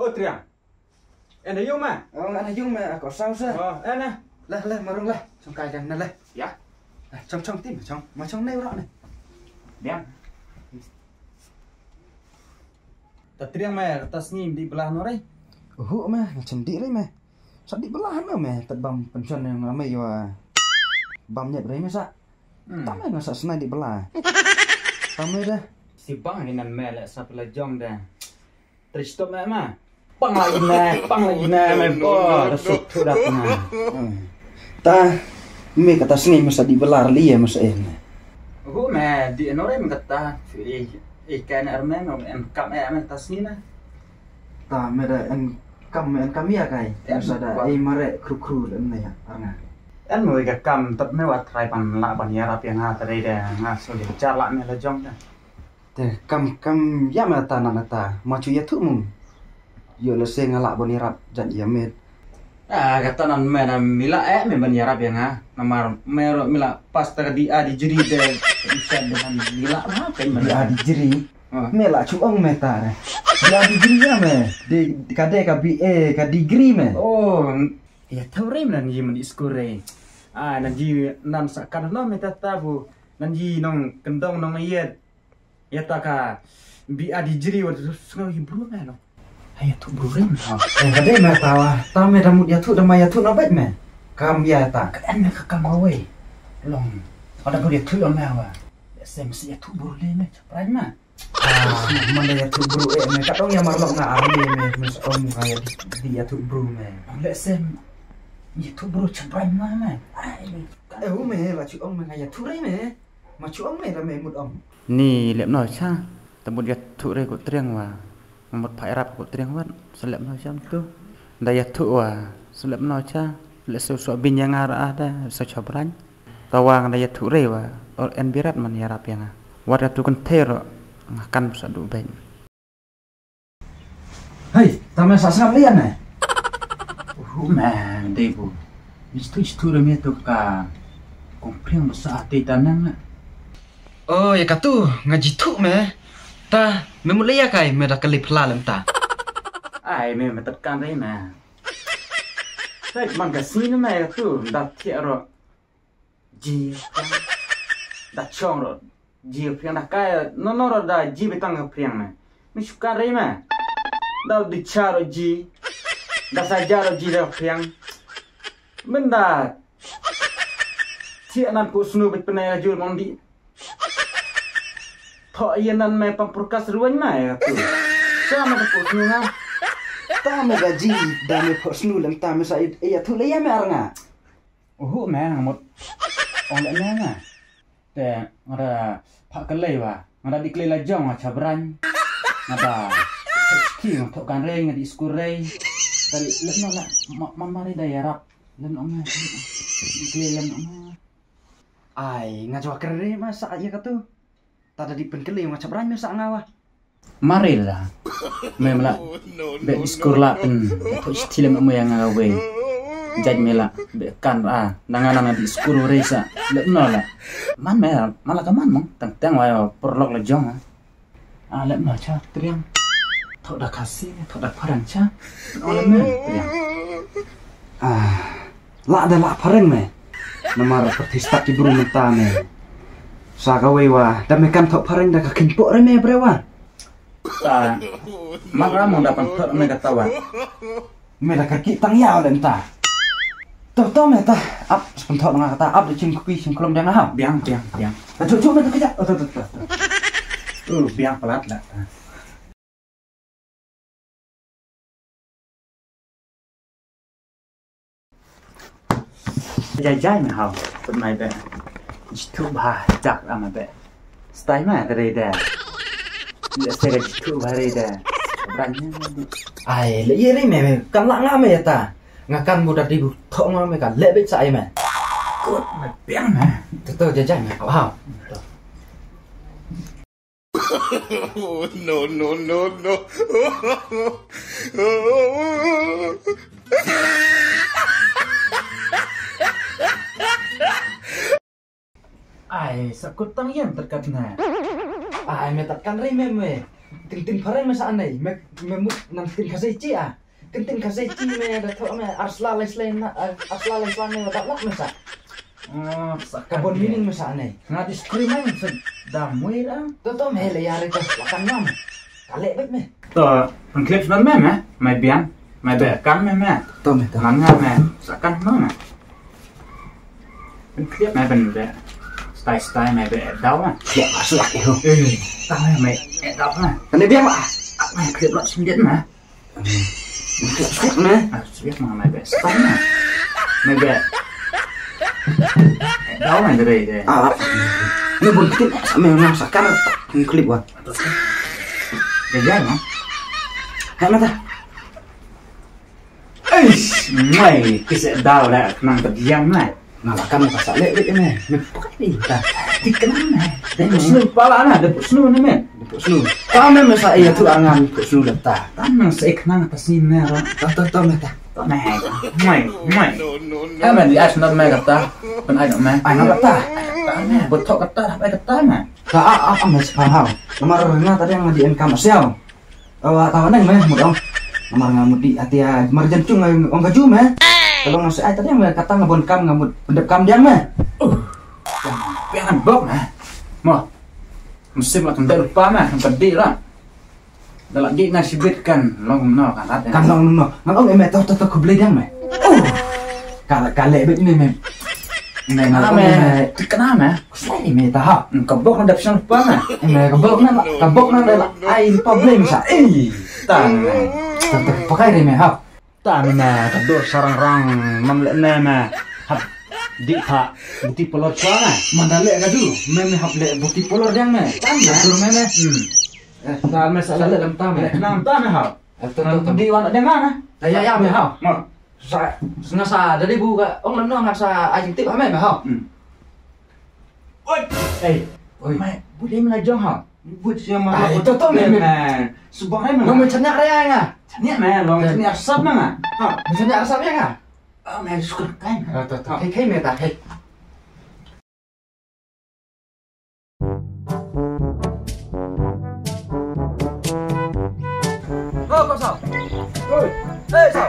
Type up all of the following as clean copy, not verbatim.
Ô Triang, em thấy Dung mà? Anh thấy Dung mà có sao sao? Em nè. Lên mà rung lên, trong cài đằng này lên. Dạ. Trong tim mà trong nêu rõ này. Biang. Ta Triang mày, ta senyum di belah nó đấy. Mah, macam di đấy mah. Sao di belahan mah mah, terbang pencon yang ramai wa. Bam nyet đấy mah sa. Tamai masa senai di belah. Tamai dah. Si bang ini nan meh lek sap lejong dah. Terstop meh mah. Pang lagi nah meh bo, resut tu dah tengah. Ta me kata senai masa di belah li ya masa ini. Meh di nó đấy mình kata ikan armeh em kap meh ta sini nah. Ta me dah en kami ya kai. Masa dah mare kru dan ya arna. En mui ka kam tập meh wat trai pan la ban ya rap yang ha tadi dah ngah so di car meh lejong dah. Te kam ya mata nata macu ya tu mung. Yo le se ngala boni rap jan ya med. Kata nan meh na mila meh ban ya rap yang ha. Namar meh mila pas tadi di jeri deh. Bisa dengan mila mah kan Dia di jeri. Me la cuong meta ne. Dia di jeri ya me. Di kade ka BA ka degree me. Oh, ya tahu rem nan yi man iskure. Nan ji nan sakan no meta tabu. Nan ji nong kendong nong yet. Ya taka bi adi jeri wa sungai bru me no. Ayah tu bru rem ha. Kade meta wa. Ta me damut ya tu dama ya tu no bet me. Kam ya ta. Kan me ka kam awe. Long. Ada ko dia tu long me wa. Sem si ya tu bru le me. Caprai ma. Mana ya tu bru me katong ya marlok na army me mes om kaya di ya tu bru me. Lek sem ya tu bru caprai ma me. Me la cuong me kaya tu re me. Ma cuong me la me mut om. Ni lep nói cha. Tembut ya tu re ko triang wa. Một phải rap của tiếng văn sẽ lệm nói chăm tu đây thụ sẽ lệm nói cha lệ sâu sọ bin yang ada sao cho brand tawang đây thụ re wa or en birat man ya rap yang wadah tu kan tero akan bisa du ben Hei tamen sasam lian ne man dei bu istu re tu ka kompreng besar hati tanang na oh ya katu ngaji tu me ta me mulai ya kai me dah kali pela lem ta ai me tekan đấy mà đấy mang cái xin này tu đặt thiệt rồi gì đặt chong rồi gì phiền đặt cái nó rồi đã gì bị tăng phiền này mình suka đấy mà đâu đi cha rồi gì đã saja rồi gì đâu phiền mình đã thiệt nan ku snu bị penai jual mong di thọ yên nan me pamprokas ruan mai tu sama tu snu ngam ta me gaji da me posnu lem ta me sa ya tu le ya me arnga mẹ một ông lại nè mà để ada pak kelai wa ada di kelai lajong wa cabran ada ski untuk kan reng di skurei dari lemno la mamari daya rap lemno ma kelai lemno ma ai ngajwa kere ma sa ya katu ta da di pen kelai ma cabran me sa ngawa mari lah memang be skur la pen tu stilem mo yang ngawe jaj mela be kan nanganan di skuru resa lemno la man mela malah kaman mong tang wa perlok lejong lemno cha triang thok dah kasih thok dah parang cha oleh me triang la da la pareng me namar pertista ki buru menta me sa gawe wa da me kan thok pareng da ka kinpo re me brewa ta mara mong dapat thok me katawa me da ka ki tang ya lem ta to me ta up sebentar dengan kata up di cim kupi cim kolom jangan ha biang cucu me kerja biang pelat lah jai mà hào bên này bé chú bà chặt mà bé style mà cái đây đây sẽ là chú bà đây đây đánh ai lấy gì đấy mẹ cầm lặng ngã mẹ ta ngakan budak di thok ngam me kan lek bet sai me cốt mà biang mà tu jajai me wow no ai sakut tang yam terkat na ai me takkan re me tin pare me sa anai me mut nan tin khasai chi à tin khasai chi me da tho me arsla leslen me da lak me sa Oh, kabon mining me sa anai ngat iskrimen sedang muira. to me le yare to lakan nam kale bet me To, pengklip non me, mai bian, mai be kan me. to me to Lan nga me, sakan me. Pengklip me ben be. Style me be daw me. ya masuk yo Tao me daw me. kane biang lah Me klip lot sendiri me. sik me Siap me be style me. Me be. Daw me dari de. ni bon tin sa me na sa kan klip wa Jajan me. ha mata Mai kisah daw la nang terdiam me. ngalakan ka sa le bet me pakai ni ta Dikenal me. Dan snu pala na, de snu ne me. snu ta me me sa iya tu angan snu leta Tanang sa iknang tasin me ro. to me ta Mai. Em di as not me kata. Pen ai me. ai na ta Tanya, betok kata apa kata me. ka a me sa hao nomor nga tadi yang di income siao tahu nang me mudong nomor ngamut di hati ya marjan cung ong gaju me kalau masih ai tadi yang kata ngabon kam ngamut pendep kam diang me Pian bok me. Mo. Mesti mak kendal lupa me, pedi lah. Dalam di nasibit kan long no kan ada. kan nong no ngong me to ko ble diang me kale bet ni me này Kenapa me me? Kenapa me? sai me ta ha Kebok nak dapat lupa me. kabok na la ai problem sa Tan. pakai re me ha Tan me, kedua sarang rang mamlek me me. Hap di ha, di pelot me. mandale ga du me hap le bukti polor diang me Tan me. dur me me Tan me salah dalam tam me. Kenapa tam me ha? Di wan ada mana? ya me ha Mo. sa ngasa dari bu ka ong lam no ngasa ai tip ha me ha Oi. Oi. Mai, boleh melajang ha? Buat siapa Ah, mah? itu tuh, me. Subang ai ngom mah. cenyak re ai nga Ni me, long ni asap mah. Ha. cenyak asap ya nga Ah, me suka kan. kai me ta kai oh kau sao oi sao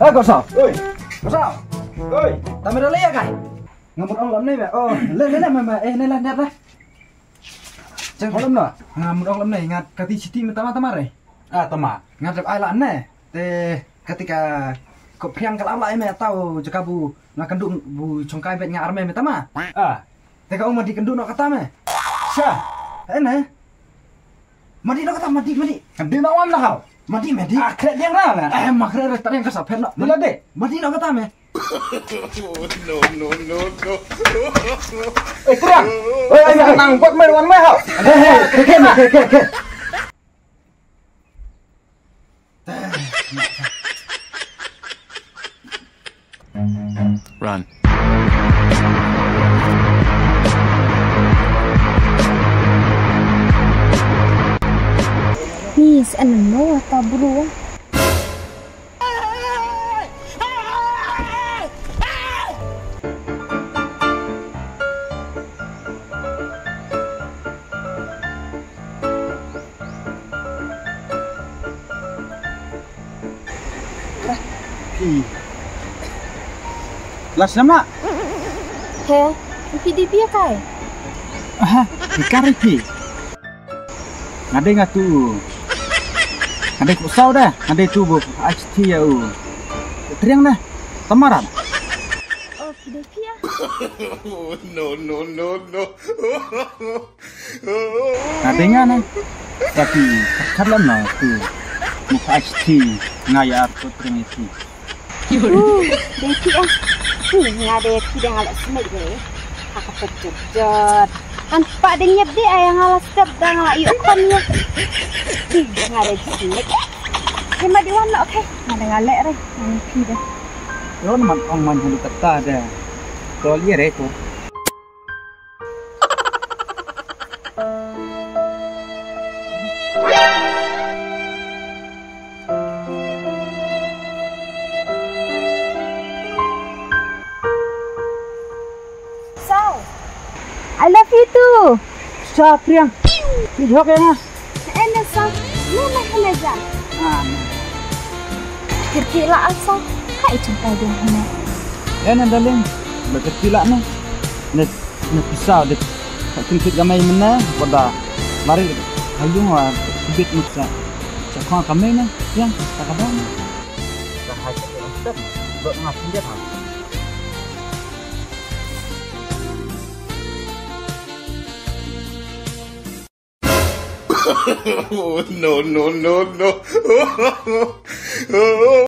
oi kau sao oi kau sao oi tao mới lấy cái ngamut ong lam này mẹ lên mà này là nhặt đây chẳng có lắm nữa ngamut ong lam này ngat kati citi tama re Ah, tama. ngat ai lan ne te ketika kau priang kalau lah me tahu jika bu nak kenduk bu congkai bet ngar me tama Ah. te kau mati kenduk nak kata me Sya. ene mati nak kata mati Di nak wam lah. mati Akhir dia lah lah. makre tadi yang kasap nak Bila dek. mati nak kata me No. Kurang. Oi, nang buat main wan me ha. ke Run. Ni si ano mo, taburo. Las nama. He, hindi biya kay. Aha, ikari pi. Ngade ngatu. Ngade ku sau dah. Ngade tu bu HT ya u. Triang dah. Tamaran. Oh, hindi biya. No. Ngade ngana. Tapi kalam na tu. Mu HT ngaya tu triang itu. Deki ah. Nga deki dah ngalas semai deh. Aku pejot. Kan pak dengnya deh ayang ngalas step dah ngalak yuk kon ya. Nga deki semai. Hema di wana oke. Nga ngalek re. Nanti dah. Ron man ong man hulu kata dah. Kalau lihat itu. Siap yang. Hijau kayaknya. Enak sah, mana hanaja? Kira-kira asal, hai cumpai dia hana. Enak darling. Berkecil lah nih. Net pisau dek. Kentut gamai mana? Pada lari hayung wa kubit muksa. Cakap kami nih, yang kadang. Sahaj ustaz, buat ngapain dia kan? No, no, no, no.